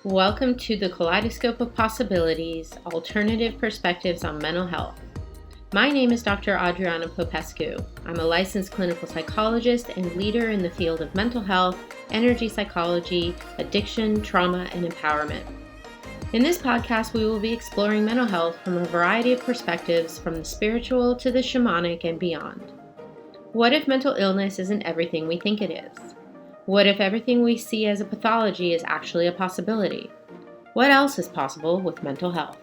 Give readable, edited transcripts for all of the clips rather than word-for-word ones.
Welcome to the Kaleidoscope of Possibilities, Alternative Perspectives on Mental Health. My name is Dr. Adriana Popescu. I'm a licensed clinical psychologist and leader in the field of mental health, energy psychology, addiction, trauma, and empowerment. In this podcast, we will be exploring mental health from a variety of perspectives, from the spiritual to the shamanic and beyond. What if mental illness isn't everything we think it is? What if everything we see as a pathology is actually a possibility? What else is possible with mental health?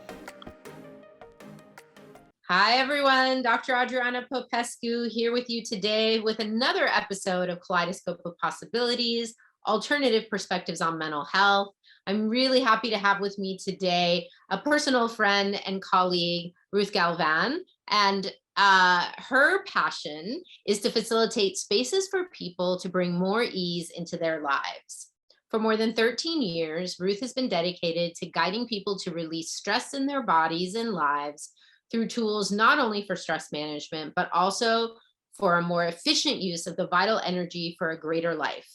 Hi, everyone. Dr. Adriana Popescu here with you today with another episode of Kaleidoscope of Possibilities, Alternative Perspectives on Mental Health. I'm really happy to have with me today a personal friend and colleague, Ruth Galvan, and her passion is to facilitate spaces for people to bring more ease into their lives. For more than 13 years, Ruth has been dedicated to guiding people to release stress in their bodies and lives through tools not only for stress management, but also for a more efficient use of the vital energy for a greater life.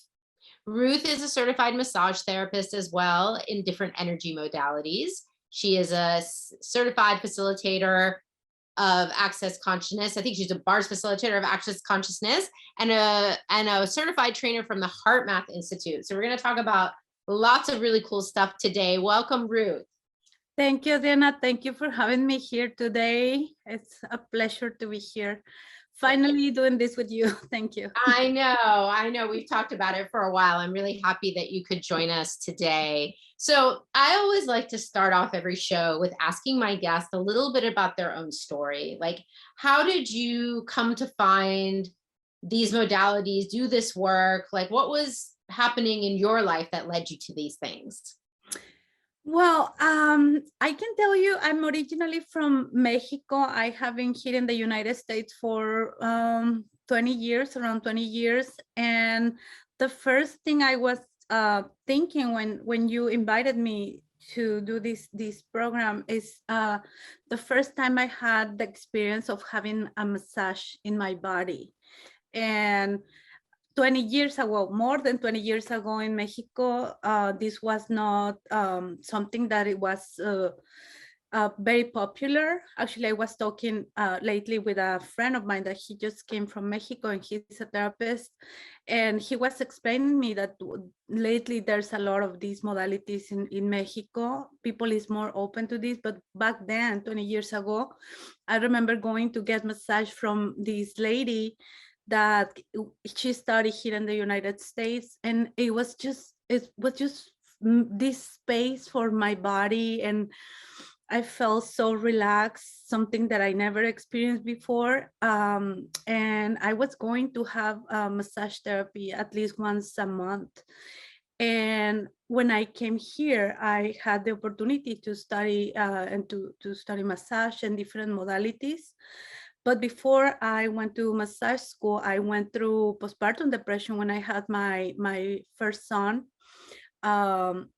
Ruth is a certified massage therapist as well in different energy modalities. She is a certified facilitator of access consciousness. I think she's a BARS facilitator of access consciousness and a certified trainer from the HeartMath Institute. So we're going to talk about lots of really cool stuff today. Welcome, Ruth. Thank you, Adriana. Thank you for having me here today. It's a pleasure to be here. Finally doing this with you. Thank you. I know. We've talked about it for a while. I'm really happy that you could join us today. So I always like to start off every show with asking my guests a little bit about their own story. Like, how did you come to find these modalities, do this work? Like, what was happening in your life that led you to these things? Well, I can tell you I'm originally from Mexico. I have been here in the United States for 20 years, around 20 years. And the first thing I was thinking when you invited me to do this program is the first time I had the experience of having a massage in my body. And 20 years ago, more than 20 years ago in Mexico, this was not something that it was very popular. Actually, I was talking lately with a friend of mine that he just came from Mexico and he's a therapist. And he was explaining me that lately there's a lot of these modalities in Mexico. People is more open to this, but back then, 20 years ago, I remember going to get massage from this lady that she studied here in the United States, and it was just this space for my body, and I felt so relaxed, something that I never experienced before. And I was going to have massage therapy at least once a month. And when I came here, I had the opportunity to study and to study massage and different modalities. But before I went to massage school, I went through postpartum depression when I had my first son. And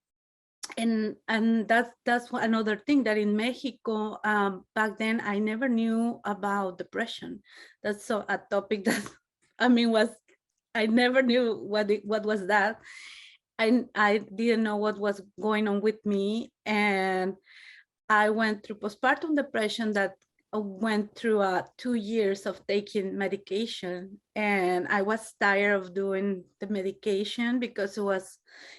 that's another thing that in Mexico, back then I never knew about depression. That's so a topic that I never knew what was that. I didn't know what was going on with me, and I went through postpartum depression that went through 2 years of taking medication, and I was tired of doing the medication because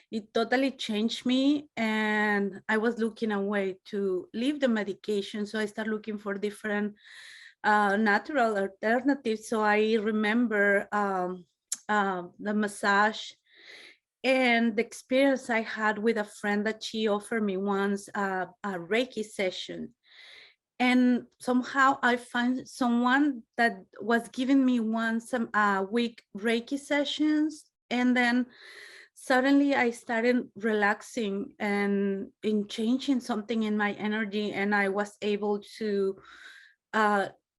it totally changed me, and I was looking a way to leave the medication. So I started looking for different natural alternatives. So I remember the massage and the experience I had with a friend that she offered me once a Reiki session. And somehow I found someone that was giving me once a week Reiki sessions. And then suddenly I started relaxing and in changing something in my energy. And I was able to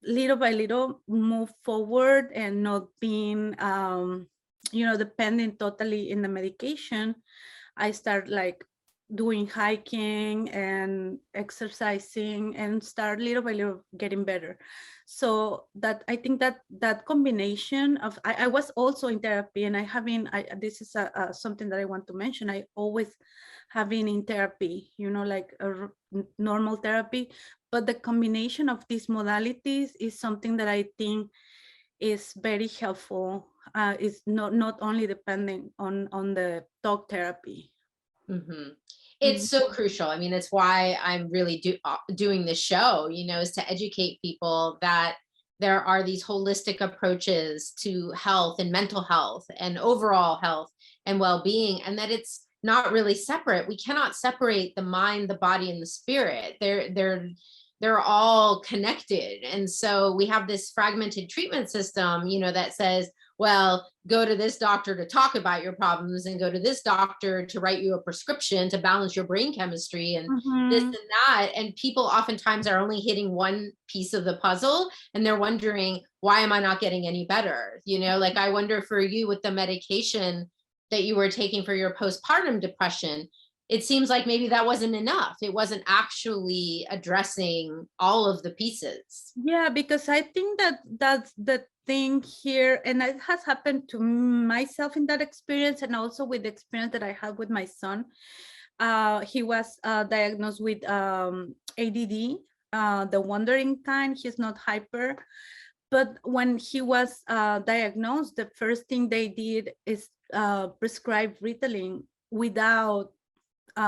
little by little move forward and not being, dependent totally in the medication. I started like doing hiking and exercising and start little by little getting better. So that I think that that combination of I was also in therapy, and this is something that I want to mention. I always have been in therapy, like normal therapy, but the combination of these modalities is something that I think is very helpful. It's not only depending on the talk therapy. Mhm. It's so crucial. I mean, it's why I'm really doing this show, is to educate people that there are these holistic approaches to health and mental health and overall health and well-being, and that it's not really separate. We cannot separate the mind, the body, and the spirit. They're all connected. And so we have this fragmented treatment system, that says, well, go to this doctor to talk about your problems and go to this doctor to write you a prescription to balance your brain chemistry and this and that. And people oftentimes are only hitting one piece of the puzzle and they're wondering, why am I not getting any better? Like I wonder for you with the medication that you were taking for your postpartum depression, it seems like maybe that wasn't enough. It wasn't actually addressing all of the pieces. Yeah, because I think that that's the thing here, and it has happened to myself in that experience, and also with the experience that I had with my son. He was diagnosed with ADD, the wandering kind. He's not hyper, but when he was diagnosed, the first thing they did is prescribe Ritalin without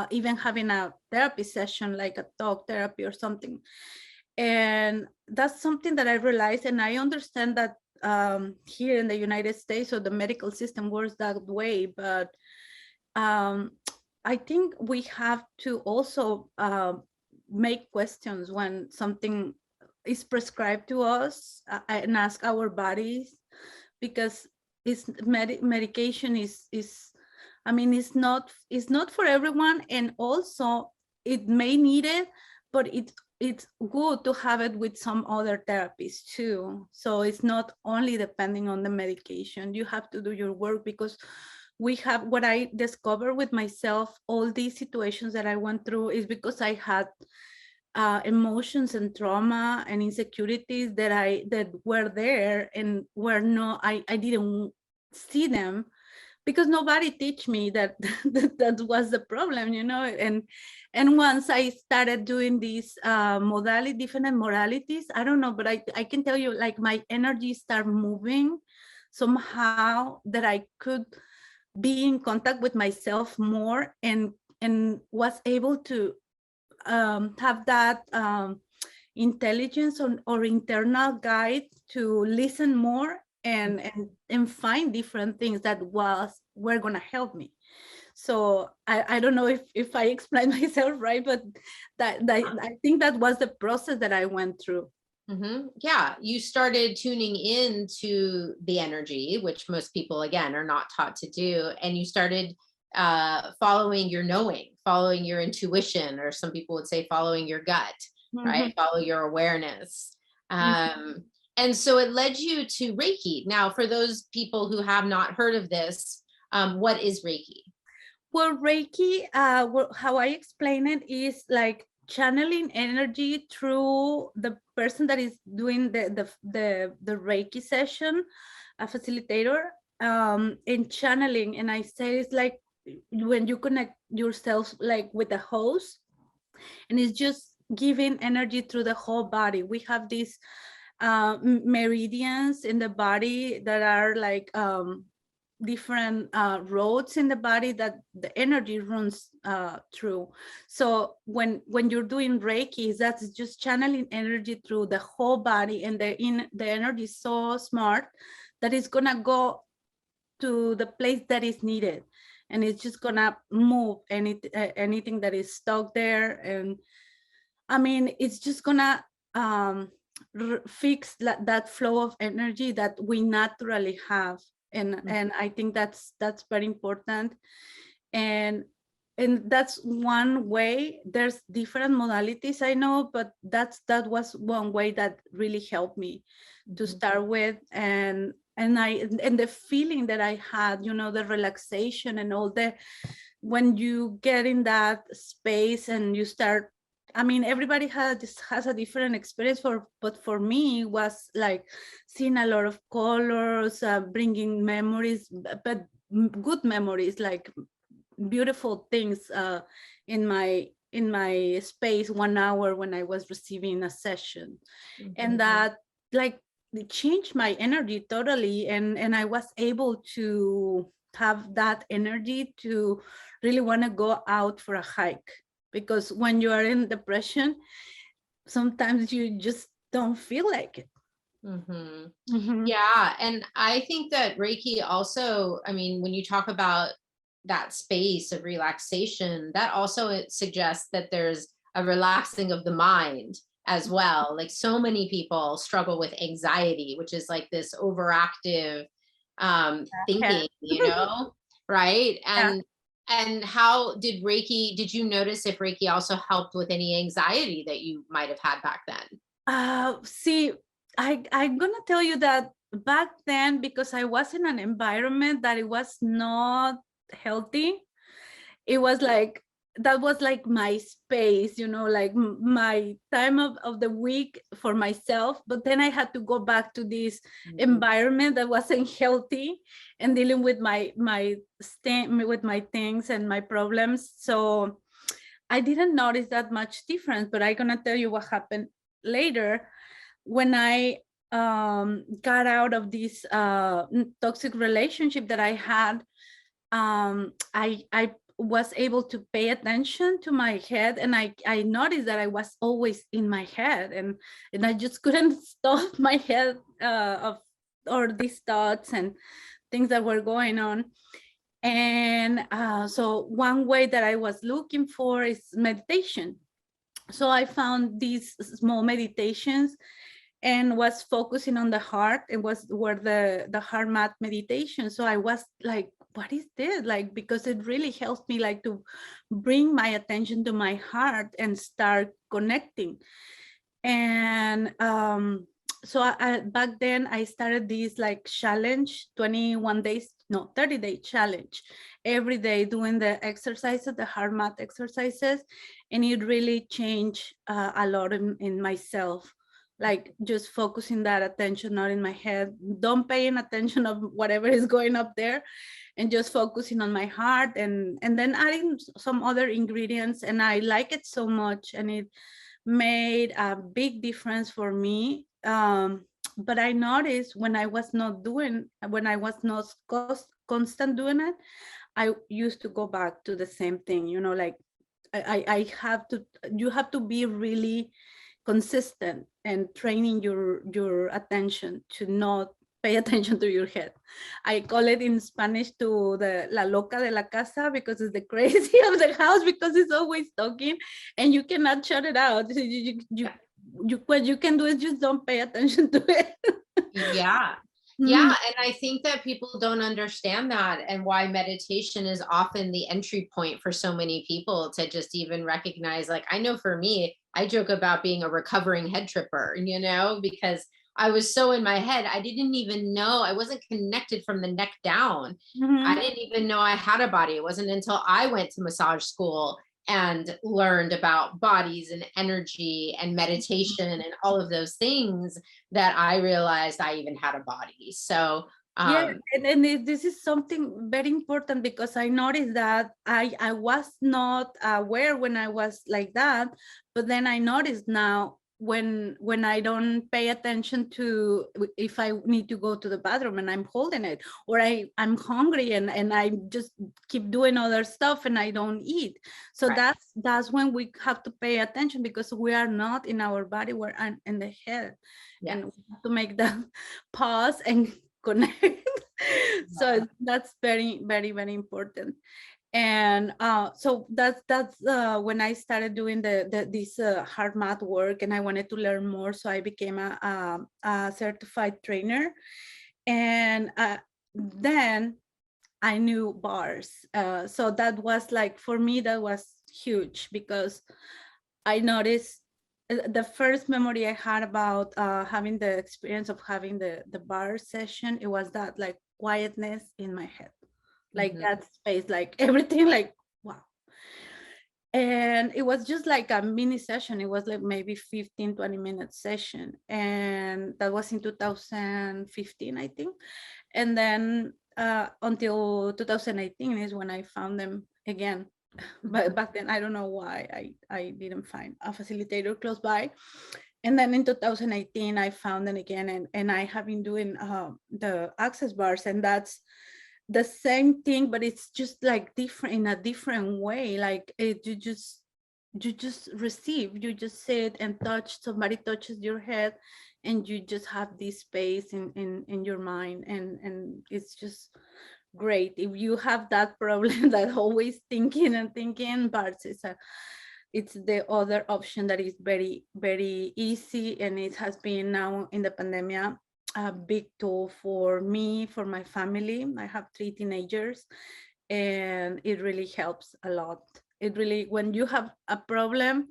even having a therapy session, like a talk therapy or something. And that's something that I realized, and I understand that here in the United States, or the medical system works that way, but I think we have to also make questions when something is prescribed to us, and ask our bodies, because medication is I mean, it's not for everyone, and also it may need it, but it's good to have it with some other therapies too. So it's not only depending on the medication. You have to do your work, because we have, what I discovered with myself, all these situations that I went through is because I had emotions and trauma and insecurities that were there and were not, I didn't see them, because nobody teach me that that was the problem, and once I started doing these different modalities, I don't know, but I can tell you, like, my energy started moving somehow, that I could be in contact with myself more, and was able to have that intelligence or internal guide to listen more and find different things that were gonna help me. So I don't know if I explained myself right, but that I think that was the process that I went through. Mm-hmm. Yeah, you started tuning into the energy, which most people, again, are not taught to do. And you started following your knowing, following your intuition, or some people would say following your gut, right? Follow your awareness. And so it led you to Reiki. Now, for those people who have not heard of this, what is Reiki? Well, Reiki, how I explain it is like channeling energy through the person that is doing the Reiki session, a facilitator, in channeling. And I say it's like when you connect yourself like with the host, and it's just giving energy through the whole body. We have these meridians in the body that are like different roads in the body that the energy runs through. So when you're doing Reiki, that's just channeling energy through the whole body, and the energy is so smart that it's gonna go to the place that is needed, and it's just gonna move anything that is stuck there. And I mean, it's just gonna fix that flow of energy that we naturally have. And I think that's very important. And that's one way. There's different modalities, I know, but that was one way that really helped me to start with. And and the feeling that I had, the relaxation and all the, when you get in that space and you start, I mean, everybody has a different experience, but for me it was like seeing a lot of colors, bringing memories, but good memories, like beautiful things in my space 1 hour when I was receiving a session. And that, like, it changed my energy totally, and I was able to have that energy to really want to go out for a hike, because when you are in depression, sometimes you just don't feel like it. Yeah. And I think that Reiki also, I mean, when you talk about that space of relaxation, that also it suggests that there's a relaxing of the mind as well. Like so many people struggle with anxiety, which is like this overactive thinking, right? Yeah. And how did Reiki, did you notice if Reiki also helped with any anxiety that you might have had back then? See, I'm gonna tell you that back then, because I was in an environment that it was not healthy, it was like, that was like my space, like my time of the week for myself. But then I had to go back to this environment that wasn't healthy, and dealing with with my things and my problems. So I didn't notice that much difference, but I'm gonna tell you what happened later when I got out of this toxic relationship that I had. I was able to pay attention to my head, and I noticed that I was always in my head, and I just couldn't stop my head or these thoughts and things that were going on. And so one way that I was looking for is meditation. So I found these small meditations and was focusing on the heart. It were the HeartMath meditation. So I was like, what is this? Like, because it really helps me like to bring my attention to my heart and start connecting. And so back then I started this like challenge, 21 days, no, 30-day challenge, every day doing the exercises, the HeartMath exercises. And it really changed a lot in myself, like just focusing that attention not in my head, don't paying attention of whatever is going up there, and just focusing on my heart, and then adding some other ingredients. And I like it so much, and it made a big difference for me. But I noticed when I was not constant doing it, I used to go back to the same thing, like I have to, you have to be really consistent and training your attention to not pay attention to your head. I call it in Spanish to the la loca de la casa, because it's the crazy of the house, because it's always talking and you cannot shut it out. What you can do is just don't pay attention to it. Yeah. Yeah. And I think that people don't understand that, and why meditation is often the entry point for so many people to just even recognize. Like, I know for me, I joke about being a recovering head tripper, because I was so in my head, I didn't even know, I wasn't connected from the neck down. I didn't even know I had a body. It wasn't until I went to massage school and learned about bodies and energy and meditation and all of those things that I realized I even had a body. So yeah, and this is something very important, because I noticed that I was not aware when I was like that, but then I noticed now when I don't pay attention to if I need to go to the bathroom and I'm holding it, or I'm hungry and I just keep doing other stuff and I don't eat. So right. that's when we have to pay attention, because we are not in our body, we're in the head. Yes. And we have to make that pause and connect. So that's very, very, very important. And so that's when I started doing this HeartMath work, and I wanted to learn more, so I became a certified trainer. And then I knew bars, so that was like, for me, that was huge, because I noticed the first memory I had about having the experience of having the bar session, it was that like quietness in my head, like Mhm. that space, like everything, like wow. And it was just like a mini session. It was like maybe 15-20 minute session, and that was in 2015, I think. And then until 2018 is when I found them again. But back then, I don't know why I didn't find a facilitator close by. And then in 2018, I found them again, and I have been doing the access bars, and that's the same thing, but it's just like different, in a different way. Like you just receive, you just sit and touch, somebody touches your head, and you just have this space in your mind, and it's just great. If you have that problem that always thinking and thinking, but it's the other option that is very, very easy, and it has been now in the pandemic a big tool for me, for my family. I have 3 teenagers, and it really helps a lot. It really, when you have a problem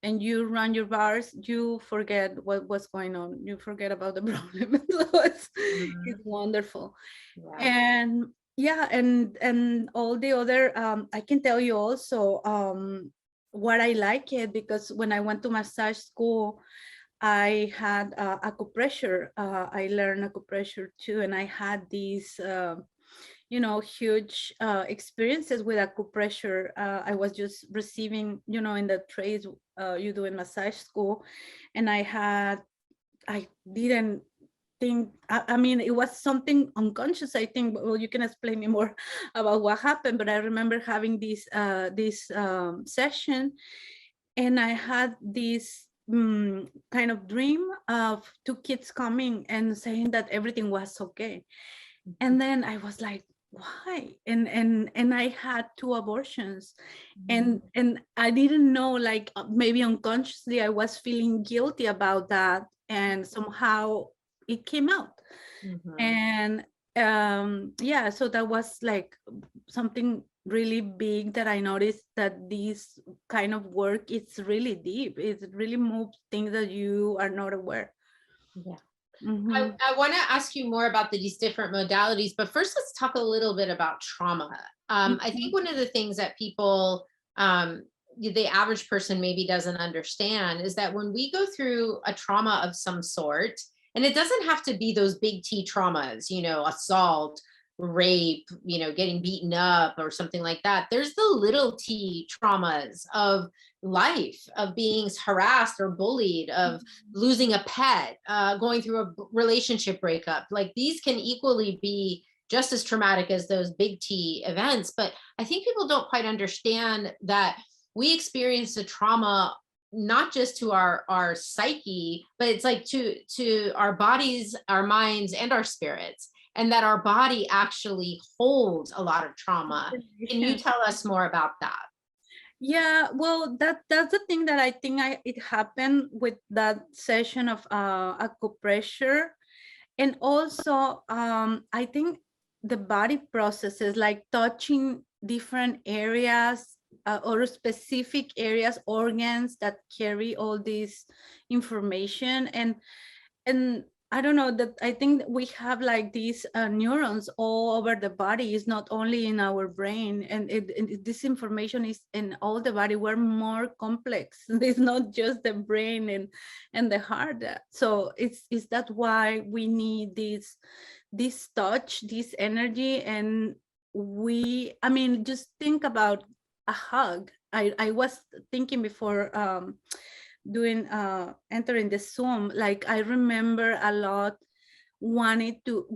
and you run your bars, you forget what's going on. You forget about the problem. So it's Mhm. wonderful. Yeah. And yeah, and all the other, I can tell you also what I like it, because when I went to massage school, I had acupressure. I learned acupressure too, and I had these, huge experiences with acupressure. I was just receiving, in the trays you do in massage school, and I didn't think, I mean, it was something unconscious, I think. Well, you can explain me more about what happened, but I remember having this session, and I had this kind of dream of 2 kids coming and saying that everything was okay. And then I was like, why? And I had 2 abortions, Mhm. and I didn't know, like maybe unconsciously I was feeling guilty about that, and somehow it came out. Mhm. And yeah, so that was like something really big that I noticed, that this kind of work, it's really deep. It really moves things that you are not aware. Yeah. Mhm. I want to ask you more about these different modalities, but first let's talk a little bit about trauma. I think Mhm. one of the things that people, the average person maybe doesn't understand, is that when we go through a trauma of some sort, and it doesn't have to be those big T traumas, assault, rape, getting beaten up or something like that. There's the little T traumas of life, of being harassed or bullied, of losing a pet, going through a relationship breakup. Like these can equally be just as traumatic as those big T events. But I think people don't quite understand that we experience the trauma not just to our psyche, but it's like to our bodies, our minds, and our spirits, and that our body actually holds a lot of trauma. Can you tell us more about that? Yeah, well, that's the thing that I think it happened with that session of acupressure. And also, I think the body processes, like touching different areas, or specific areas, organs that carry all this information. And I don't know, that I think we have like these neurons all over the body. It's not only in our brain, and this information is in all the body. We're more complex. It's not just the brain and the heart. So is that why we need this touch, this energy? And I mean, just think about a hug. I was thinking before doing entering the Zoom, like I remember a lot wanted to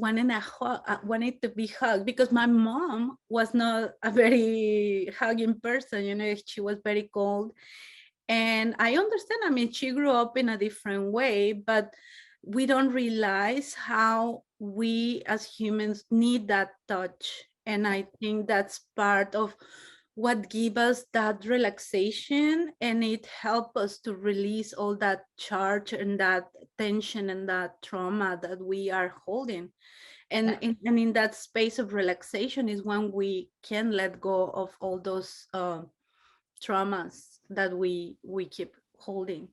be hugged, because my mom was not a very hugging person. She was very cold, and I understand. I mean, she grew up in a different way, but we don't realize how we as humans need that touch. And I think that's part of what give us that relaxation, and it help us to release all that charge and that tension and that trauma that we are holding. And in that space of relaxation is when we can let go of all those traumas that we keep holding.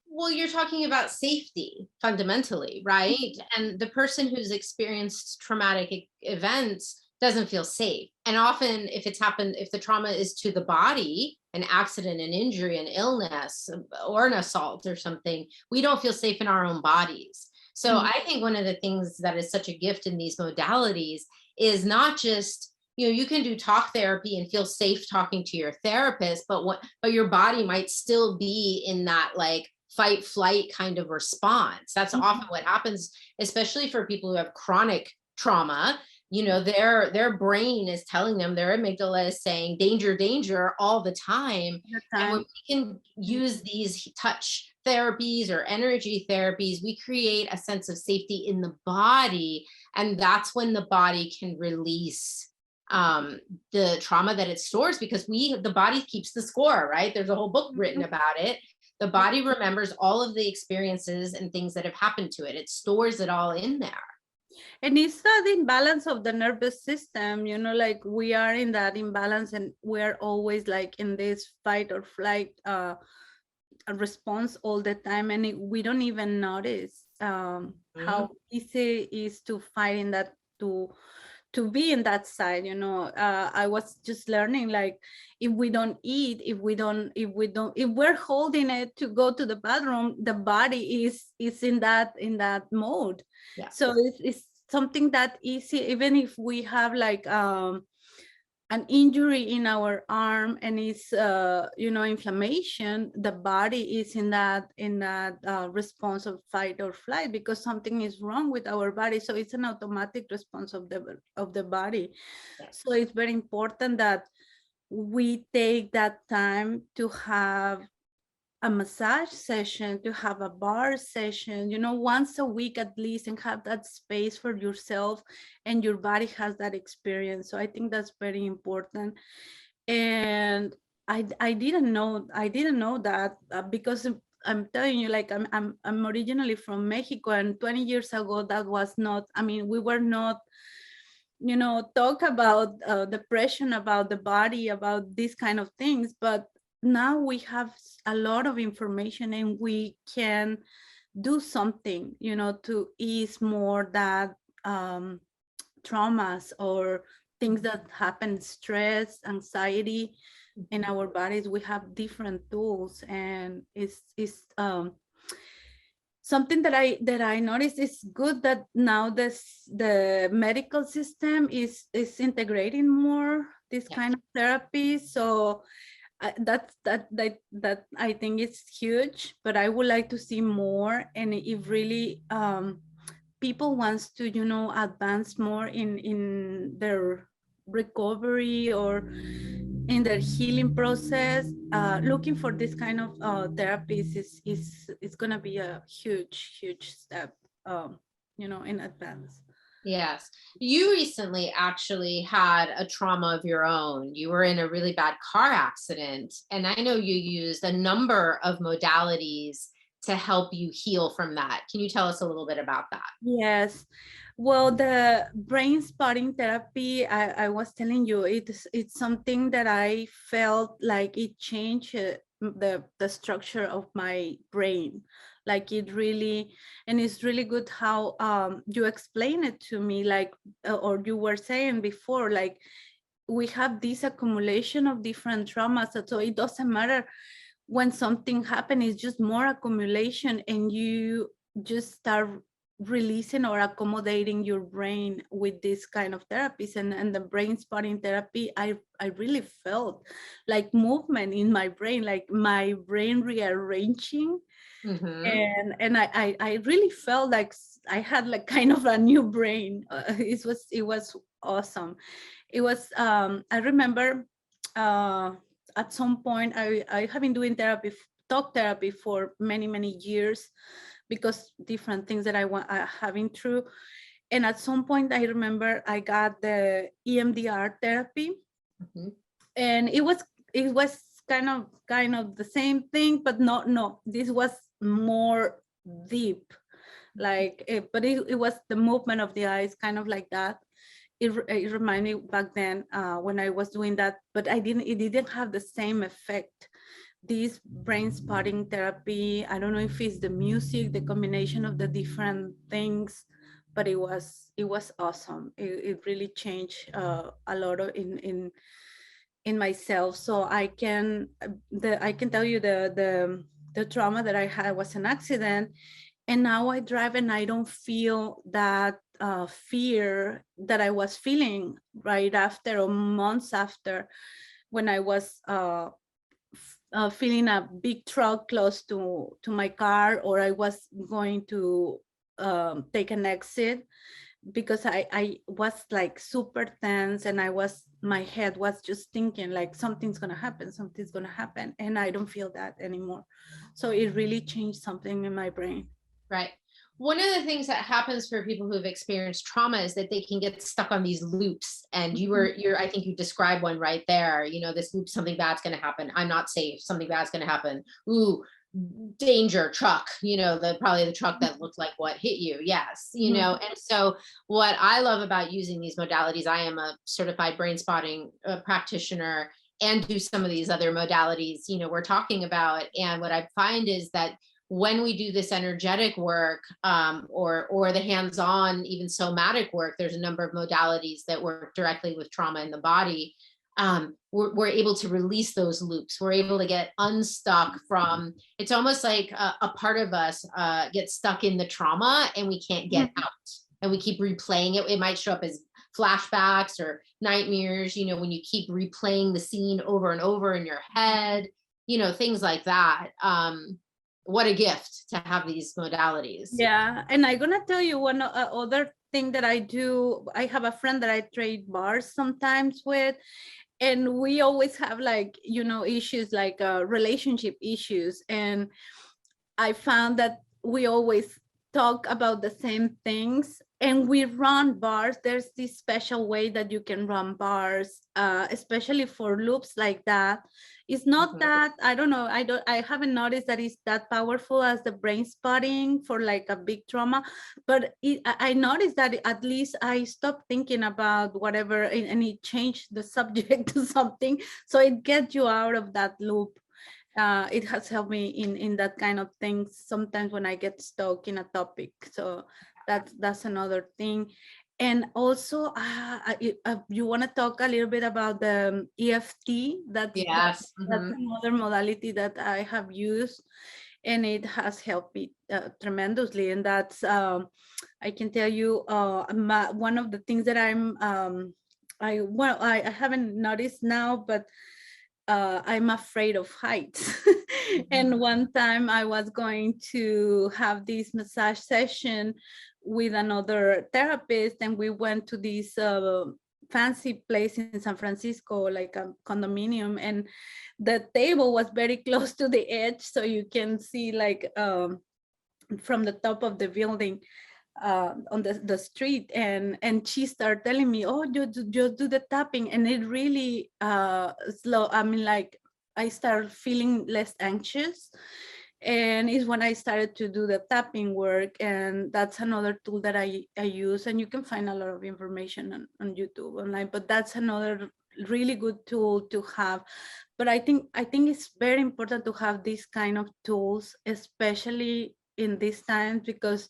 Well, you're talking about safety fundamentally, right? And the person who's experienced traumatic events doesn't feel safe. And often, if it's happened, if the trauma is to the body, an accident, an injury, an illness, or an assault or something, we don't feel safe in our own bodies. So Mhm. I think one of the things that is such a gift in these modalities is not just, you can do talk therapy and feel safe talking to your therapist, but your body might still be in that like fight flight kind of response. That's often what happens, especially for people who have chronic trauma. Their brain is telling them, their amygdala is saying danger, danger all the time. The And when time. we can use these touch therapies or energy therapies, we create a sense of safety in the body, and that's when the body can release the trauma that it stores, because the body keeps the score, right? There's a whole book written about it. The body remembers all of the experiences and things that have happened to it. It stores it all in there. And it's that imbalance of the nervous system, like we are in that imbalance and we're always like in this fight or flight response all the time. And we don't even notice how easy it is to fight in that, to be in that side. I was just learning, like, if we don't eat, if we're holding it to go to the bathroom, the body is in that mode. Yeah. So it's something that easy, even if we have like an injury in our arm and it's inflammation, the body is in that response of fight or flight because something is wrong with our body. So it's an automatic response of the body. So it's very important that we take that time to have a massage session, to have a bar session, once a week at least, and have that space for yourself, and your body has that experience. So I think that's very important. And I didn't know that because I'm telling you, like, I'm originally from Mexico, and 20 years ago that was not, I mean, we were not talk about depression, about the body, about these kind of things. But now we have a lot of information and we can do something, to ease more that traumas or things that happen, stress, anxiety in our bodies. We have different tools, and it's something that I noticed is good that now the medical system is integrating more this kind of therapy. So that I think is huge, but I would like to see more. And if really people wants to advance more in their recovery or in their healing process, looking for this kind of therapies is going to be a huge step, in advance. Yes. You recently actually had a trauma of your own. You were in a really bad car accident, and I know you used a number of modalities to help you heal from that. Can you tell us a little bit about that? Yes. Well, the brain spotting therapy, I was telling you, it's something that I felt like it changed the structure of my brain. Like it really, and it's really good how you explain it to me, like, or you were saying before, like we have this accumulation of different traumas. So it doesn't matter when something happens, it's just more accumulation, and you just start releasing or accommodating your brain with this kind of therapies. And the brain spotting therapy, I really felt like movement in my brain, like my brain rearranging. And I really felt like I had like kind of a new brain. It was awesome. It was I remember at some point I have been doing talk therapy for many years, because different things that I have been through. And at some point I remember I got the EMDR therapy. And it was kind of the same thing, but no, this was more deep, like but it was the movement of the eyes, kind of like that. It reminded me back then when I was doing that, but it didn't have the same effect this brain spotting therapy, I don't know if it's the music, the combination of the different things, but it was awesome. It really changed a lot of in myself. So I can tell you the trauma that I had was an accident, and now I drive and I don't feel that fear that I was feeling right after or months after, when I was feeling a big truck close to my car, or I was going to take an exit, because I was like super tense, and my head was just thinking like something's gonna happen, and I don't feel that anymore. So it really changed something in my brain. Right. One of the things that happens for people who've experienced trauma is that they can get stuck on these loops. And I think you described one right there. You know, this loop, something bad's going to happen. I'm not safe. Something bad's going to happen. Ooh, danger, truck, probably the truck that looked like what hit you. Yes. And so what I love about using these modalities, I am a certified brain spotting practitioner and do some of these other modalities, we're talking about. And what I find is that when we do this energetic work, or the hands-on, even somatic work, there's a number of modalities that work directly with trauma in the body. We're able to release those loops. We're able to get unstuck from, it's almost like a part of us gets stuck in the trauma and we can't get out. And we keep replaying it. It might show up as flashbacks or nightmares, when you keep replaying the scene over and over in your head, things like that. What a gift to have these modalities. Yeah, and I'm gonna tell you one other thing that I do. I have a friend that I trade bars sometimes with, and we always have like issues like relationship issues, and I found that we always talk about the same things, and we run bars. There's this special way that you can run bars, especially for loops like that. It's not that, I don't know, I haven't noticed that it's that powerful as the brain spotting for like a big trauma, but I noticed that at least I stopped thinking about whatever, and it changed the subject to something, so it gets you out of that loop. It has helped me in that kind of things sometimes when I get stuck in a topic. So that's another thing. And also, you want to talk a little bit about the EFT? Yes. That's another modality that I have used, and it has helped me tremendously. And that's, I can tell you, one of the things that I haven't noticed now, but I'm afraid of heights. And one time I was going to have this massage session with another therapist, and we went to this fancy place in San Francisco, like a condominium, and the table was very close to the edge, so you can see like from the top of the building on the street, and she started telling me, oh, just do the tapping, and it really slow. I mean, like I started feeling less anxious, and it's when I started to do the tapping work. And that's another tool that I use, and you can find a lot of information on YouTube online, but that's another really good tool to have. But I think it's very important to have these kind of tools, especially in these times, because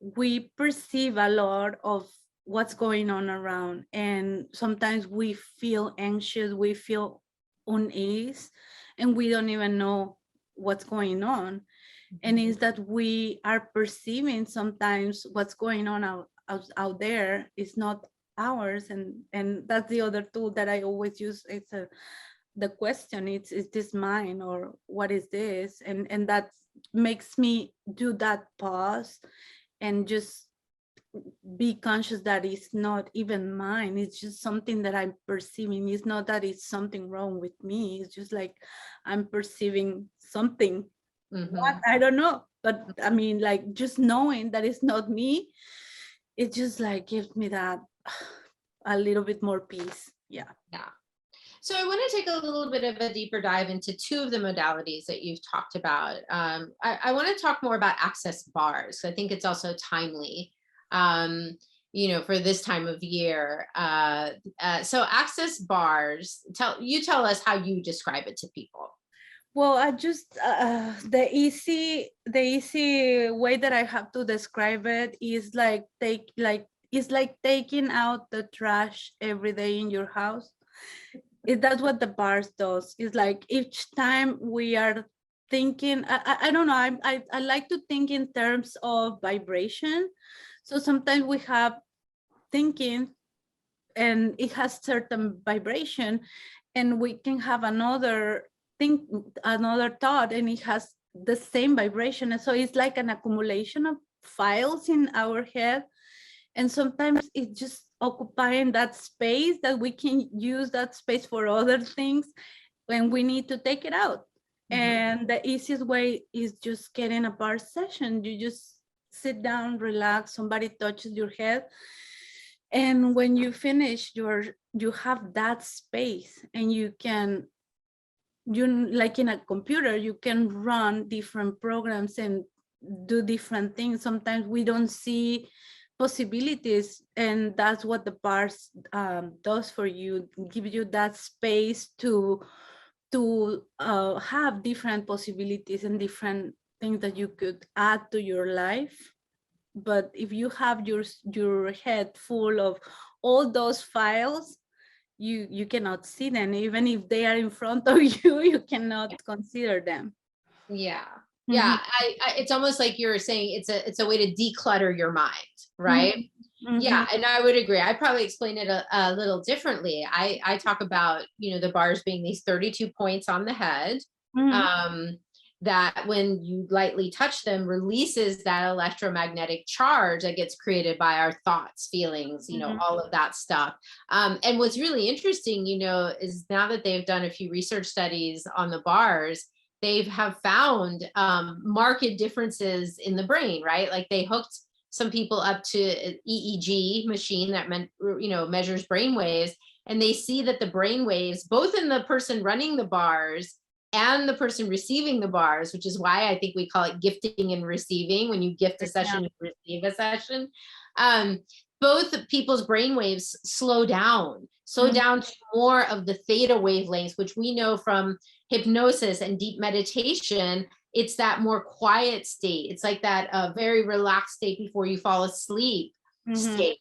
we perceive a lot of what's going on around, and sometimes we feel anxious, we feel unease, and we don't even know what's going on. And it's that we are perceiving sometimes what's going on out there is not ours. And that's the other tool that I always use. It's the question, is this mine, or what is this? And that makes me do that pause and just be conscious that it's not even mine. It's just something that I'm perceiving. It's not that it's something wrong with me. It's just like I'm perceiving something. What? I don't know. But I mean, like just knowing that it's not me, it just like gives me that a little bit more peace. Yeah. Yeah. So I want to take a little bit of a deeper dive into two of the modalities that you've talked about. I want to talk more about access bars. I think it's also timely, for this time of year. So access bars, tell us how you describe it to people. Well, I just the easy way that I have to describe it is it's like taking out the trash every day in your house. That's what the bars does. It's like each time we are thinking, I don't know, I like to think in terms of vibration. So sometimes we have thinking and it has certain vibration, and we can have another think, another thought, and it has the same vibration. And so it's like an accumulation of files in our head, and sometimes it's just occupying that space that we can use that space for other things when we need to take it out. And the easiest way is just getting a bar session. You just sit down, relax, somebody touches your head, and when you finish you have that space, and you like in a computer, you can run different programs and do different things. Sometimes we don't see possibilities, and that's what the bars does for you, give you that space to have different possibilities and different things that you could add to your life. But if you have your head full of all those files, you cannot see them. Even if they are in front of you, you cannot consider them. Yeah. Mhm. Yeah. It's almost like you're saying it's a way to declutter your mind, right? Mhm. Yeah. Mhm. And I would agree. I'd probably explain it a little differently. I talk about, the bars being these 32 points on the head. Mhm. Um, that when you lightly touch them releases that electromagnetic charge that gets created by our thoughts, feelings, Mhm. all of that stuff. And what's really interesting, is now that they've done a few research studies on the bars, they have found marked differences in the brain, right? Like they hooked some people up to an EEG machine that measures brain waves, and they see that the brain waves, both in the person running the bars and the person receiving the bars, which is why I think we call it gifting and receiving. When you gift a Yeah. session, you receive a session. Um, both people's brain waves slow down Mhm. to more of the theta wavelengths, which we know from hypnosis and deep meditation. It's that more quiet state. It's like that very relaxed state before you fall asleep Mhm. state.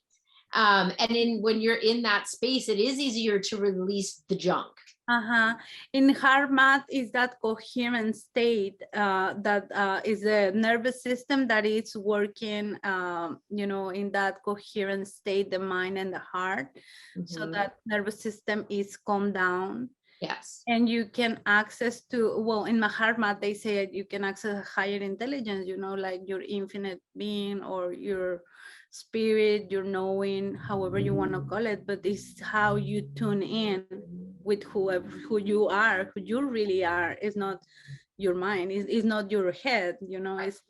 And when you're in that space, it is easier to release the junk. Uh-huh. In HeartMath is that coherent state that is the nervous system that is working, in that coherent state, the mind and the heart. So that nervous system is calmed down. Yes. And you can access to, well, in my HeartMath, they say you can access a higher intelligence, like your infinite being or your spirit, your knowing, however you want to call it. But it's how you tune in with who you are, who you really are. It's not your mind, it's not your head, it's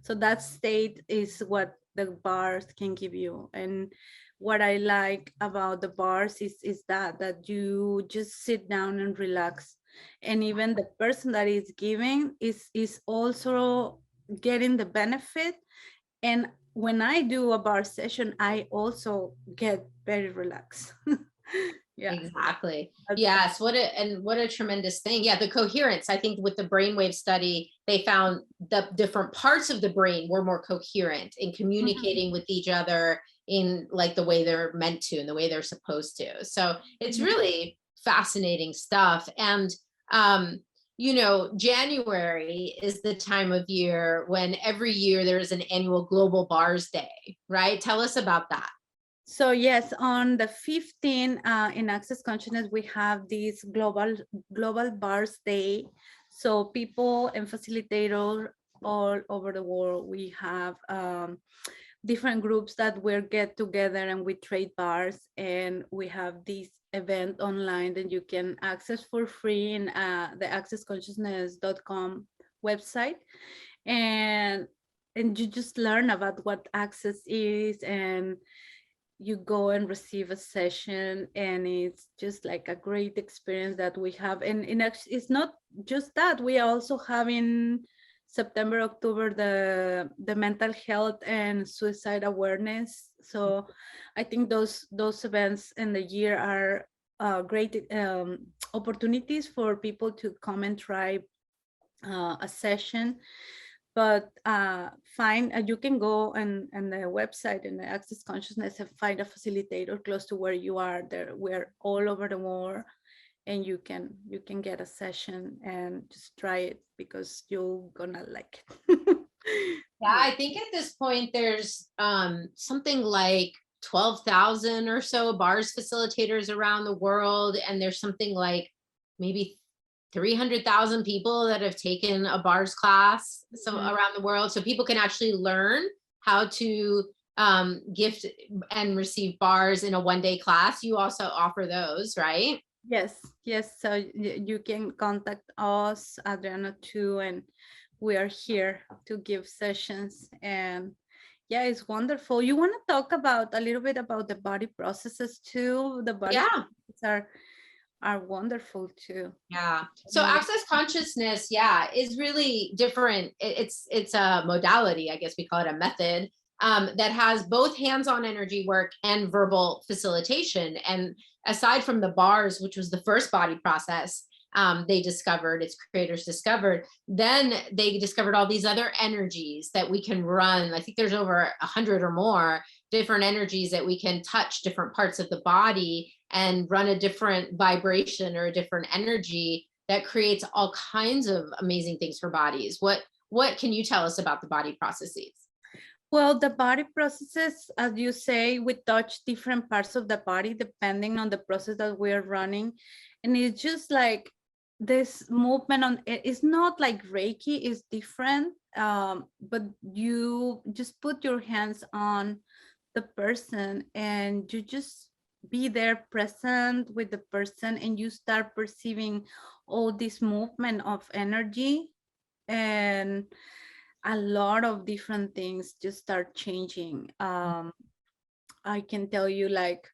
so that state is what the bars can give you. And what I like about the bars is that you just sit down and relax, and even the person that is giving is also getting the benefit. And when I do a bar session, I also get very relaxed. Yeah. Exactly. That's Yes. What a tremendous thing. Yeah. The coherence, I think with the brainwave study, they found the different parts of the brain were more coherent in communicating with each other in like the way they're meant to and the way they're supposed to. So it's really fascinating stuff. And, January is the time of year when every year there is an annual Global Bars Day, right? Tell us about that. So yes, on the 15th in Access Consciousness, we have this global bars day. So people and facilitators all over the world, we have different groups that will get together and we trade bars, and we have this event online that you can access for free in the accessconsciousness.com website. And you just learn about what access is, and you go and receive a session, and it's just like a great experience that we have. And actually, it's not just that, we are also having September, October, the mental health and suicide awareness. So I think those events in the year are great opportunities for people to come and try a session. But you can go and the website and the Access Consciousness and find a facilitator close to where you are. There, we're all over the world, and you can get a session and just try it because you're gonna like it. Yeah, I think at this point there's something like 12,000 or so bars facilitators around the world, and there's something like maybe 300,000 people that have taken a bars class around the world. So people can actually learn how to gift and receive bars in a one-day class. You also offer those, right? Yes. So you can contact us, Adriana, too, and we are here to give sessions. And yeah, it's wonderful. You want to talk about a little bit about the body processes too? The body processes are wonderful too. Yeah. So access consciousness, is really different. It's a modality, I guess we call it a method, that has both hands-on energy work and verbal facilitation. And aside from the bars, which was the first body process, its creators discovered, then they discovered all these other energies that we can run. I think there's over 100 or more different energies that we can touch different parts of the body and run a different vibration or a different energy that creates all kinds of amazing things for bodies. What can you tell us about the body processes? Well, the body processes, as you say, we touch different parts of the body depending on the process that we're running. And it's just like this movement on it is not like Reiki, is different. But you just put your hands on the person and you just be there present with the person, and you start perceiving all this movement of energy, and a lot of different things just start changing. I can tell you, like,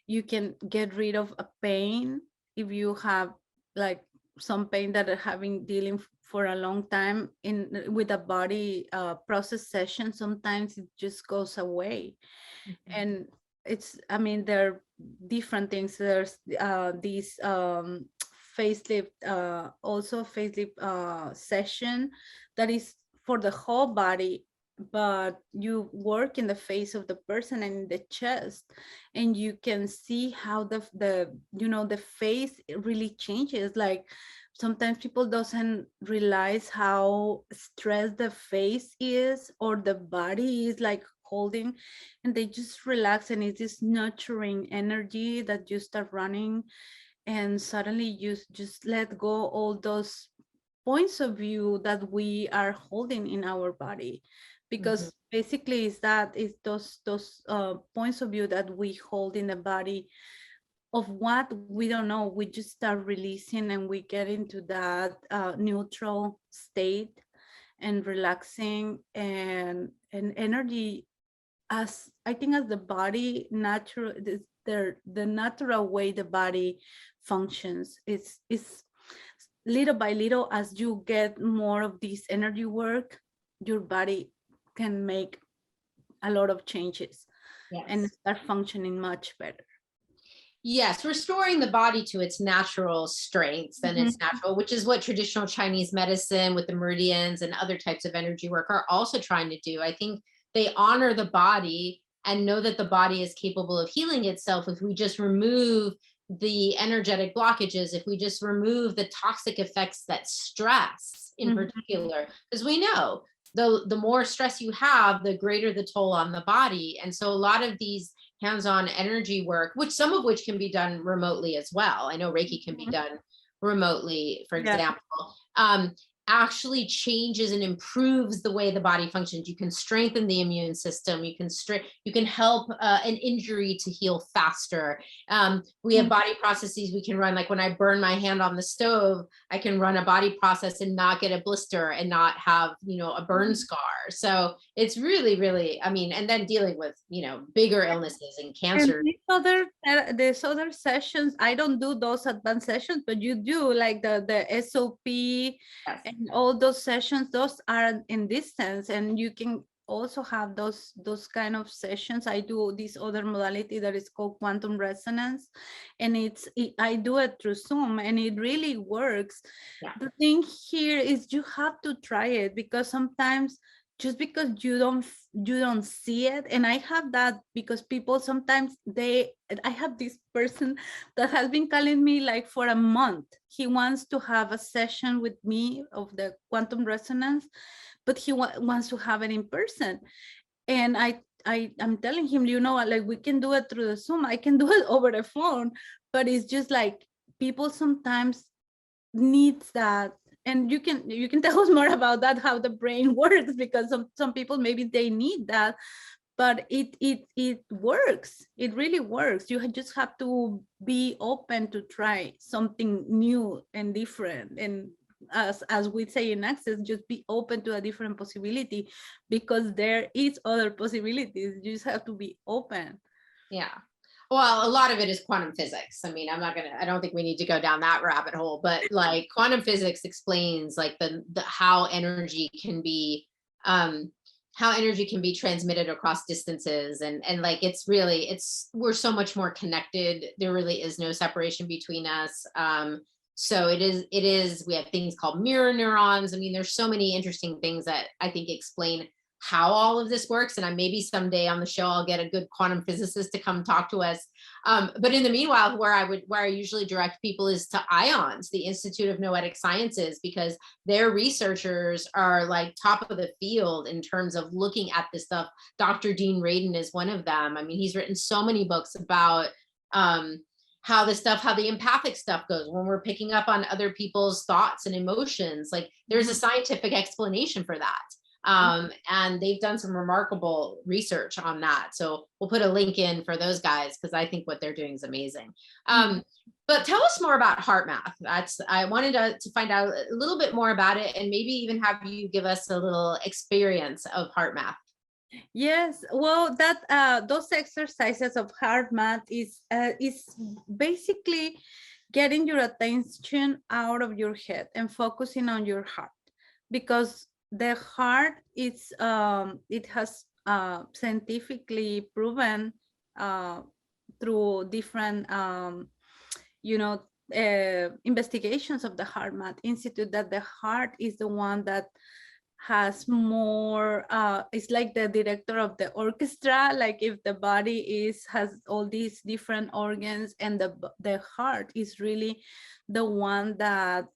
you can get rid of a pain if you have like some pain that are having dealing for a long time in with a body process session. Sometimes it just goes away. And I mean, there are different things. There's these facelift, also facelift session that is for the whole body, but you work in the face of the person and in the chest, and you can see how the face really changes. Like, sometimes people doesn't realize how stressed the face is or the body is, like holding, and they just relax, and it's this nurturing energy that you start running, and suddenly you just let go all those points of view that we are holding in our body, because basically is those points of view that we hold in the body of what we don't know. We just start releasing, and we get into that neutral state and relaxing, and energy, as I think, as the body natural, the natural way the body functions is little by little. As you get more of this energy work, your body can make a lot of changes and start functioning much better. Yes, restoring the body to its natural strengths and its natural, which is what traditional Chinese medicine with the meridians and other types of energy work are also trying to do. I think they honor the body and know that the body is capable of healing itself if we just remove the energetic blockages, if we just remove the toxic effects that stress in particular, because we know the more stress you have, the greater the toll on the body. And so a lot of these hands-on energy work, which some of which can be done remotely as well. I know Reiki can be done remotely, for example, actually changes and improves the way the body functions. You can strengthen the immune system. You can help an injury to heal faster. We have body processes we can run. Like when I burn my hand on the stove, I can run a body process and not get a blister and not have, a burn scar. So it's really, really, I mean, and then dealing with, bigger illnesses and cancer. And there's other sessions. I don't do those advanced sessions, but you do, like the SOP and all those sessions. Those are in distance, and you can also have those kind of sessions. I do this other modality that is called quantum resonance, and I do it through Zoom, and it really works. Yeah. The thing here is you have to try it, because sometimes just because you don't see it, and I have that, because people sometimes I have this person that has been calling me like for a month. He wants to have a session with me of the quantum resonance, but he wants to have it in person. And I'm telling him, like, we can do it through the Zoom, I can do it over the phone, but it's just like people sometimes needs that. And you can tell us more about that, how the brain works, because some people, maybe they need that, but it works. It really works. You just have to be open to try something new and different. And as we say in Access, just be open to a different possibility, because there is other possibilities. You just have to be open. Yeah. Well, a lot of it is quantum physics. I mean, I don't think we need to go down that rabbit hole, but like quantum physics explains like the how energy can be, transmitted across distances. And like, we're so much more connected. There really is no separation between us. So we have things called mirror neurons. I mean, there's so many interesting things that I think explain how all of this works. And maybe someday on the show, I'll get a good quantum physicist to come talk to us. But in the meanwhile, where I usually direct people is to IONS, the Institute of Noetic Sciences, because their researchers are like top of the field in terms of looking at this stuff. Dr. Dean Radin is one of them. I mean, he's written so many books about how the empathic stuff goes when we're picking up on other people's thoughts and emotions. Like, there's a scientific explanation for that. And they've done some remarkable research on that. So we'll put a link in for those guys, because I think what they're doing is amazing. But tell us more about HeartMath. I wanted to find out a little bit more about it, and maybe even have you give us a little experience of HeartMath. Yes, well, those exercises of HeartMath is basically getting your attention out of your head and focusing on your heart, because the heart is it has scientifically proven through different investigations of the HeartMath Institute, that the heart is the one that has more it's like the director of the orchestra. Like, if the body has all these different organs, and the heart is really the one that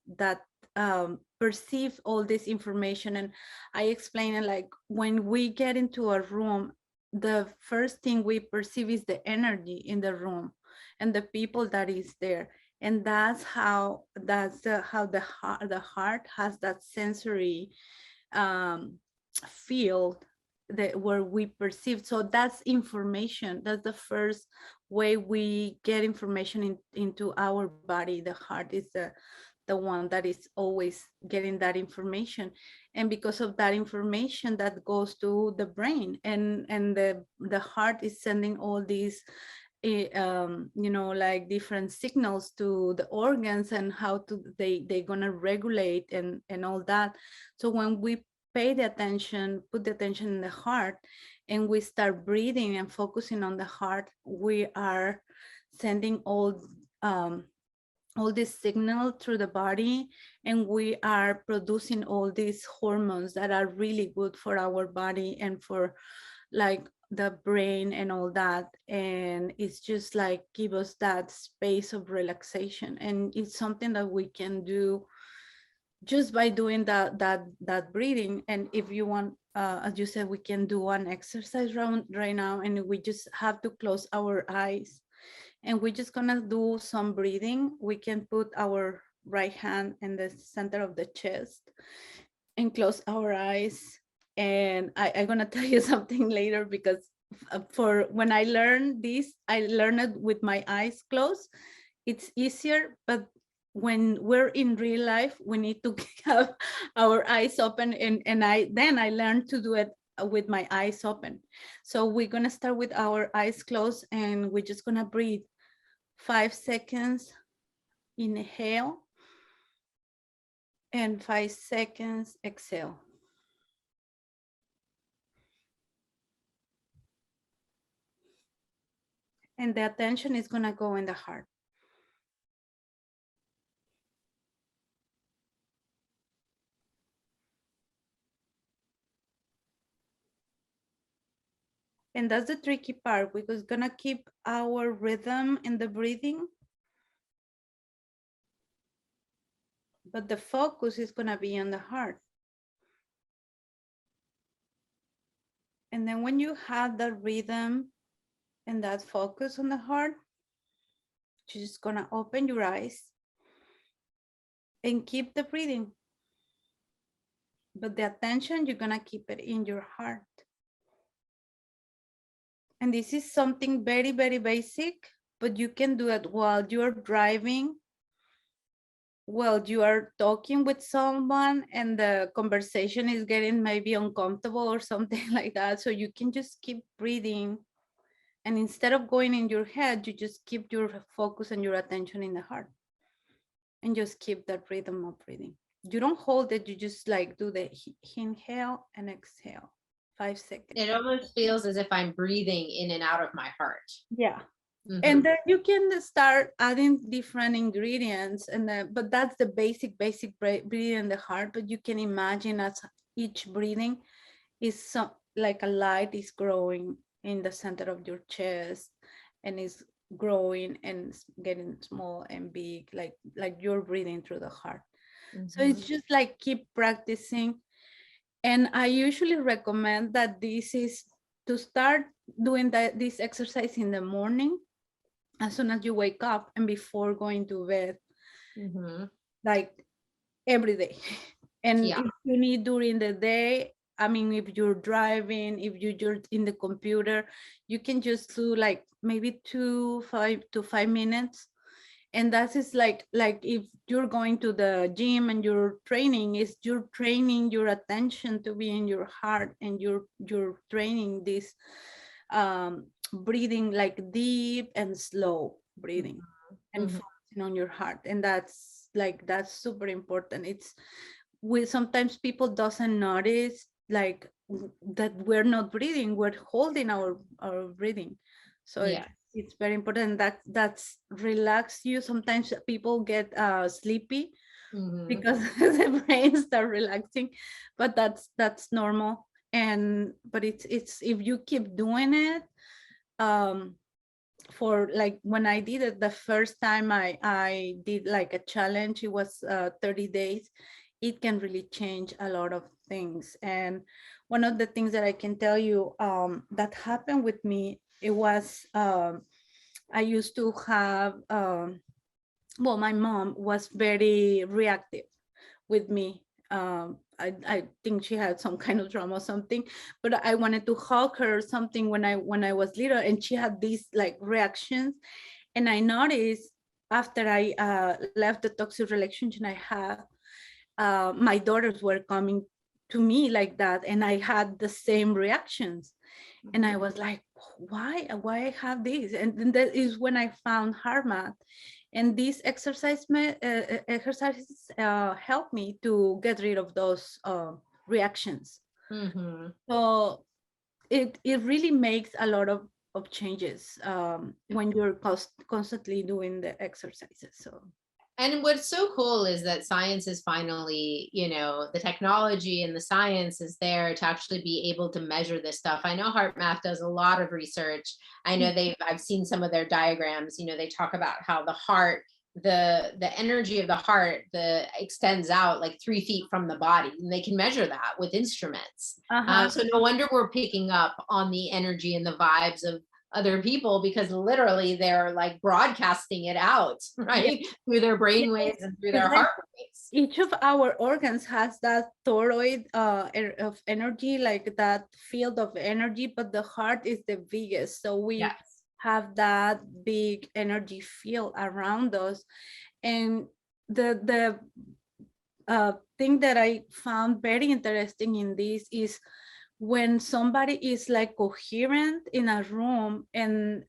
perceive all this information. And I explain it like, when we get into a room, the first thing we perceive is the energy in the room and the people that is there. And how the heart has that sensory field where we perceive. So that's information. That's the first way we get information into our body. The heart is the one that is always getting that information. And because of that information, that goes to the brain, and the heart is sending all these like different signals to the organs, and how they're gonna regulate and all that. So when we put the attention in the heart, and we start breathing and focusing on the heart, we are sending all this signal through the body, and we are producing all these hormones that are really good for our body and for like the brain and all that. And it's just like give us that space of relaxation, and it's something that we can do just by doing that breathing. And if you want, as you said, we can do an exercise round right now, and we just have to close our eyes, and we're just gonna do some breathing. We can put our right hand in the center of the chest and close our eyes. And I'm gonna tell you something later, because for when I learned this, I learned it with my eyes closed. It's easier, but when we're in real life, we need to have our eyes open. And I learned to do it with my eyes open. So we're gonna start with our eyes closed, and we're just gonna breathe 5 seconds, inhale, and 5 seconds, exhale. And the attention is going to go in the heart. And that's the tricky part, because it's going to keep our rhythm in the breathing, but the focus is going to be on the heart. And then when you have that rhythm and that focus on the heart, you're just going to open your eyes and keep the breathing. But the attention, you're going to keep it in your heart. And this is something very, very basic, but you can do it while you're driving, while you are talking with someone and the conversation is getting maybe uncomfortable or something like that. So you can just keep breathing. And instead of going in your head, you just keep your focus and your attention in the heart. And just keep that rhythm of breathing. You don't hold it, you just like do the inhale and exhale, 5 seconds. It almost feels as if I'm breathing in and out of my heart. Yeah. Mhm. And then you can start adding different ingredients, but that's the basic breathing in the heart. But you can imagine as each breathing is like a light is growing in the center of your chest, and is growing and getting small and big, like you're breathing through the heart. So it's just like keep practicing. And I usually recommend that this is to start doing this exercise in the morning, as soon as you wake up and before going to bed, like every day. And Yeah. if you need during the day, I mean, if you're driving, if you're in the computer, you can just do like maybe 5 minutes. And that is like if you're going to the gym and you're training, is you're training your attention to be in your heart, and you're training this breathing, like deep and slow breathing, and focusing on your heart. And that's super important. It's sometimes people doesn't notice like that we're not breathing, we're holding our breathing. So Yeah. it's very important that that's relax you. Sometimes people get sleepy because the brain start relaxing, but that's normal. But it's if you keep doing it, for like when I did it the first time, I did like a challenge. It was 30 days. It can really change a lot of things. And one of the things that I can tell you that happened with me, it was I used to have well, my mom was very reactive with me. I think she had some kind of trauma or something, but I wanted to hug her or something when I was little, and she had these like reactions. And I noticed after I left the toxic relationship I had, my daughters were coming to me like that, and I had the same reactions. And I was like, why I have this? And then that is when I found HeartMath. And these exercises help me to get rid of those reactions. So it really makes a lot of changes when you're constantly doing the exercises. So. And what's so cool is that science is finally, the technology and the science is there to actually be able to measure this stuff. I know HeartMath does a lot of research. I know I've seen some of their diagrams. They talk about how the heart, the energy of the heart, extends out like 3 feet from the body, and they can measure that with instruments. So no wonder we're picking up on the energy and the vibes of other people, because literally they're like broadcasting it out, right? Yeah. Through their brain waves and through their heart waves. Each of our organs has that toroid of energy, like that field of energy, but the heart is the biggest. So we have that big energy field around us. And the thing that I found very interesting in this is when somebody is like coherent in a room, and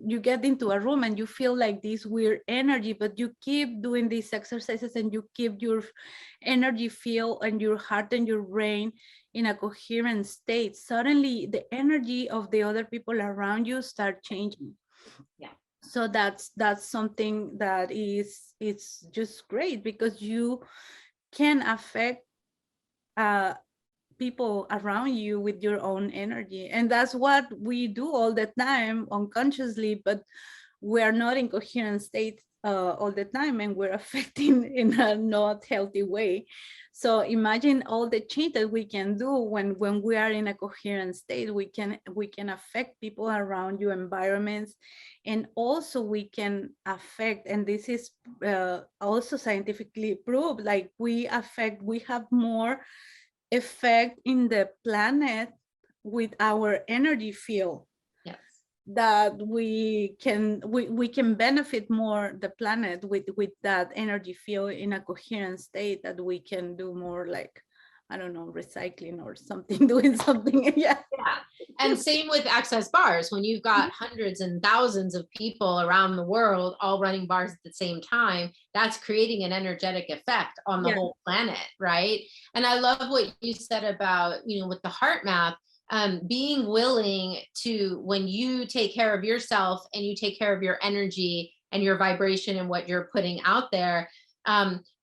you get into a room and you feel like this weird energy, but you keep doing these exercises and you keep your energy field and your heart and your brain in a coherent state, suddenly the energy of the other people around you start changing. Yeah. So that's something that it's just great, because you can affect people around you with your own energy. And that's what we do all the time unconsciously, but we are not in coherent state all the time, and we're affecting in a not healthy way. So imagine all the change that we can do when we are in a coherent state. We can affect people around you, environments, and also we can affect, and this is also scientifically proved, like we have more effect in the planet with our energy field, Yes. that we can benefit more the planet with that energy field in a coherent state, that we can do more, like, I don't know, recycling or something, doing something. Yeah. Yeah. And same with access bars. When you've got hundreds and thousands of people around the world all running bars at the same time, that's creating an energetic effect on the Yeah. whole planet, right? And I love what you said about, with the HeartMath, being willing to, when you take care of yourself and you take care of your energy and your vibration and what you're putting out there,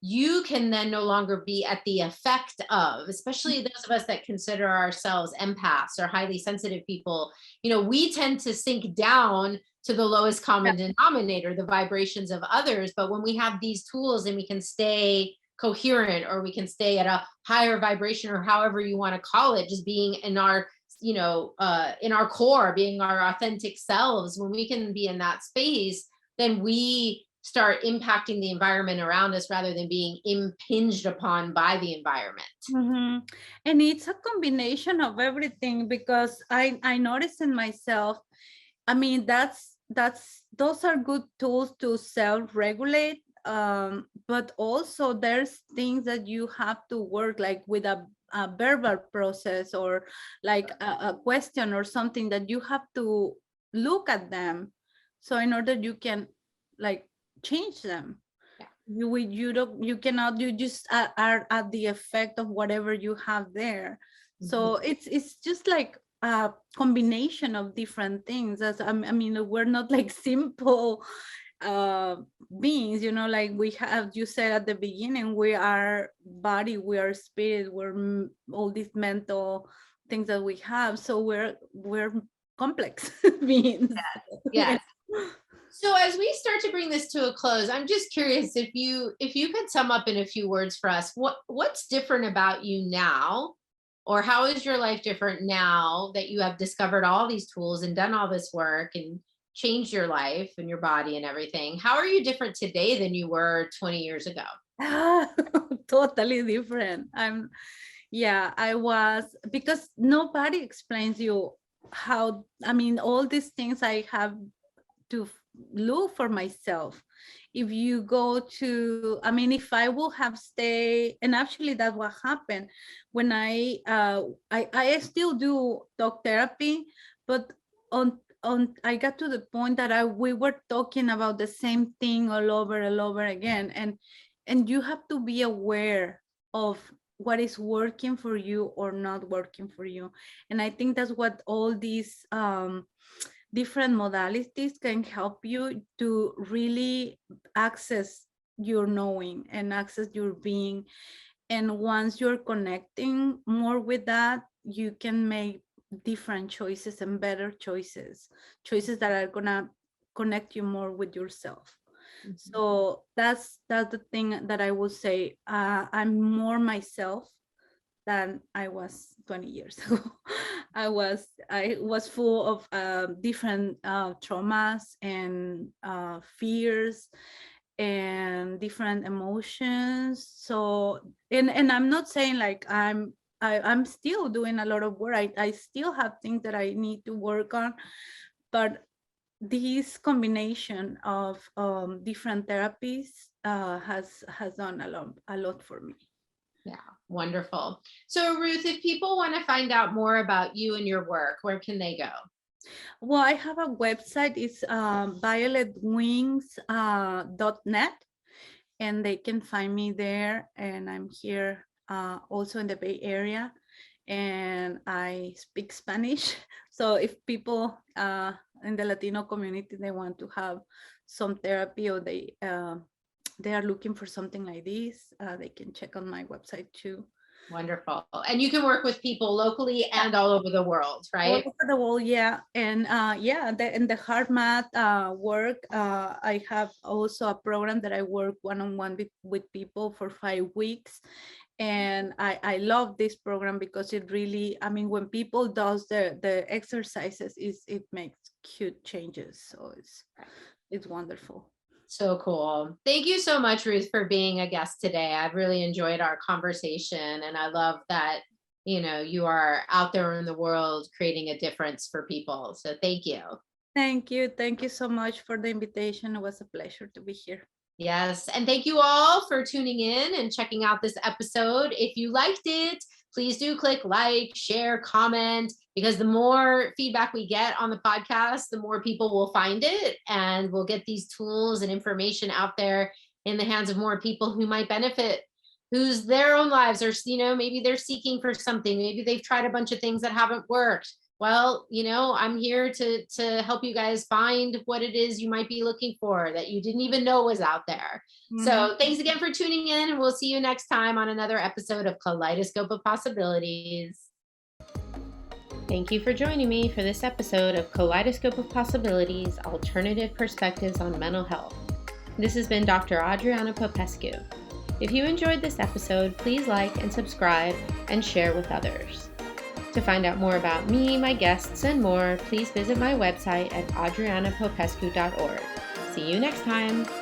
you can then no longer be at the effect of, especially those of us that consider ourselves empaths or highly sensitive people, we tend to sink down to the lowest common denominator, the vibrations of others. But when we have these tools and we can stay coherent, or we can stay at a higher vibration, or however you want to call it, just being in our, in our core, being our authentic selves, when we can be in that space, then we start impacting the environment around us rather than being impinged upon by the environment. Mm-hmm. And it's a combination of everything, because I noticed in myself, I mean, those are good tools to self-regulate, but also there's things that you have to work, like with a verbal process, or like a question or something, that you have to look at them, so in order you can, like, change them. You cannot, you just are at the effect of whatever you have there. So it's just like a combination of different things. I mean, we're not like simple beings, like we have, you said at the beginning, we are body, we are spirit, we're all these mental things that we have, so we're complex beings. Yes. So as we start to bring this to a close, I'm just curious if you could sum up in a few words for us, what's different about you now, or how is your life different now that you have discovered all these tools and done all this work and changed your life and your body and everything? How are you different today than you were 20 years ago? Totally different. I was, because nobody explains you how, I mean, all these things I have to look for myself. If you go to, I mean, if I will have stayed, and actually that's what happened when I still do talk therapy, but on I got to the point that we were talking about the same thing all over again, and you have to be aware of what is working for you or not working for you. And I think that's what all these different modalities can help you to really access your knowing and access your being. And once you're connecting more with that, you can make different choices and better choices that are gonna connect you more with yourself. So that's the thing that I would say. I'm more myself than I was 20 years ago. I was full of different traumas and fears and different emotions. So, and I'm not saying like I'm still doing a lot of work. I still have things that I need to work on, but this combination of different therapies has done a lot for me. Yeah, wonderful. So Ruth, if people want to find out more about you and your work, where can they go? Well, I have a website. It's violetwings.net, and they can find me there. And I'm here also in the Bay Area, and I speak Spanish. So if people in the Latino community, they want to have some therapy, or they are looking for something like this, they can check on my website too. Wonderful. And you can work with people locally and all over the world, All right? over the world, yeah. And in the HeartMath work, I have also a program that I work one-on-one with people for 5 weeks. And I love this program because it really, I mean, when people does the exercises, it makes huge changes. So it's wonderful. So cool. Thank you so much, Ruth, for being a guest today. I've really enjoyed our conversation, and I love that, you are out there in the world creating a difference for people. So thank you. Thank you. Thank you so much for the invitation. It was a pleasure to be here. Yes. And thank you all for tuning in and checking out this episode. If you liked it, please do click like, share, comment, because the more feedback we get on the podcast, the more people will find it, and we'll get these tools and information out there in the hands of more people who might benefit, whose their own lives are, maybe they're seeking for something. Maybe they've tried a bunch of things that haven't worked. Well, I'm here to help you guys find what it is you might be looking for that you didn't even know was out there. Mhm. So thanks again for tuning in, and we'll see you next time on another episode of Kaleidoscope of Possibilities. Thank you for joining me for this episode of Kaleidoscope of Possibilities, Alternative Perspectives on Mental Health. This has been Dr. Adriana Popescu. If you enjoyed this episode, please like and subscribe and share with others. To find out more about me, my guests, and more, please visit my website at adrianapopescu.org. See you next time.